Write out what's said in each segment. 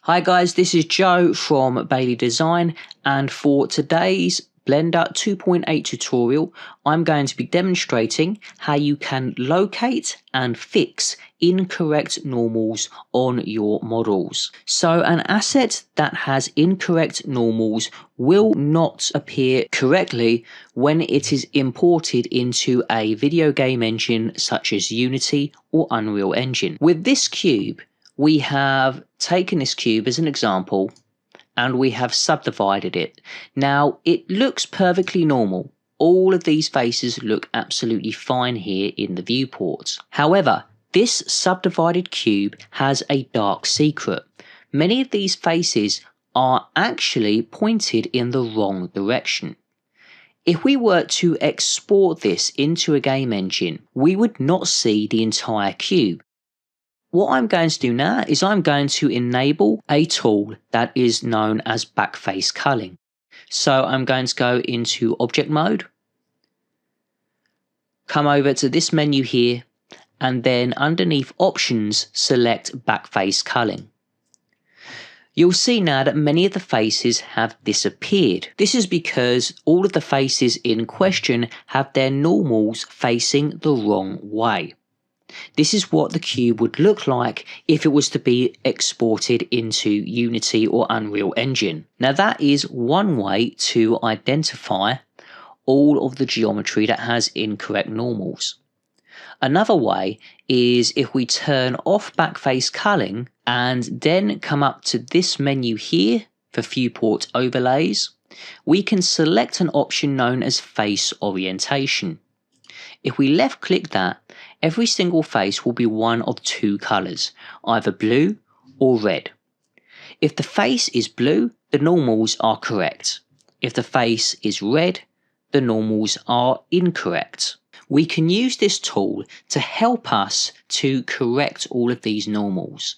Hi guys, this is Joe from Bailey Design, and for today's Blender 2.8 tutorial, I'm going to be demonstrating how you can locate and fix incorrect normals on your models. So an asset that has incorrect normals will not appear correctly when it is imported into a video game engine such as Unity or Unreal Engine. With this cube, we have taken this cube as an example and we have subdivided it. Now it looks perfectly normal. All of these faces look absolutely fine here in the viewport. However, this subdivided cube has a dark secret. Many of these faces are actually pointed in the wrong direction. If we were to export this into a game engine, we would not see the entire cube. What I'm going to do now is I'm going to enable a tool that is known as backface culling. So I'm going to go into object mode, come over to this menu here, and then underneath options, select backface culling. You'll see now that many of the faces have disappeared. This is because all of the faces in question have their normals facing the wrong way. This is what the cube would look like if it was to be exported into Unity or Unreal Engine. Now that is one way to identify all of the geometry that has incorrect normals. Another way is if we turn off backface culling and then come up to this menu here for viewport overlays, we can select an option known as face orientation. If we left click that, every single face will be one of two colours, either blue or red. If the face is blue, the normals are correct. If the face is red, the normals are incorrect. We can use this tool to help us to correct all of these normals.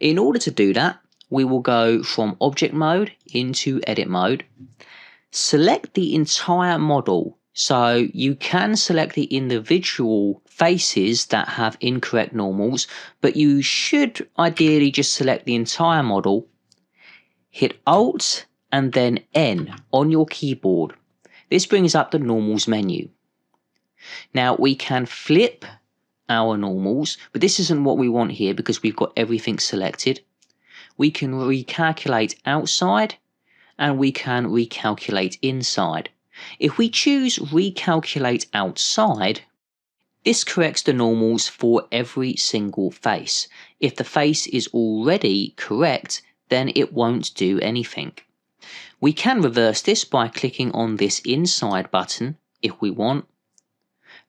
In order to do that, we will go from object mode into edit mode, select the entire model. So you can select the individual faces that have incorrect normals, but you should ideally just select the entire model, hit Alt and then N on your keyboard. This brings up the normals menu. Now we can flip our normals, but this isn't what we want here because we've got everything selected. We can recalculate outside and we can recalculate inside. If we choose recalculate outside, this corrects the normals for every single face. If the face is already correct, then it won't do anything. We can reverse this by clicking on this inside button if we want,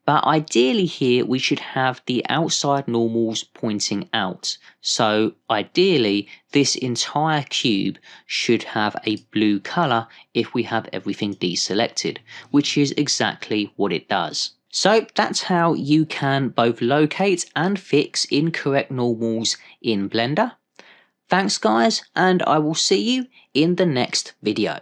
but ideally here we should have the outside normals pointing out. So ideally this entire cube should have a blue colour if we have everything deselected, which is exactly what it does. So that's how you can both locate and fix incorrect normals in Blender. Thanks guys, and I will see you in the next video.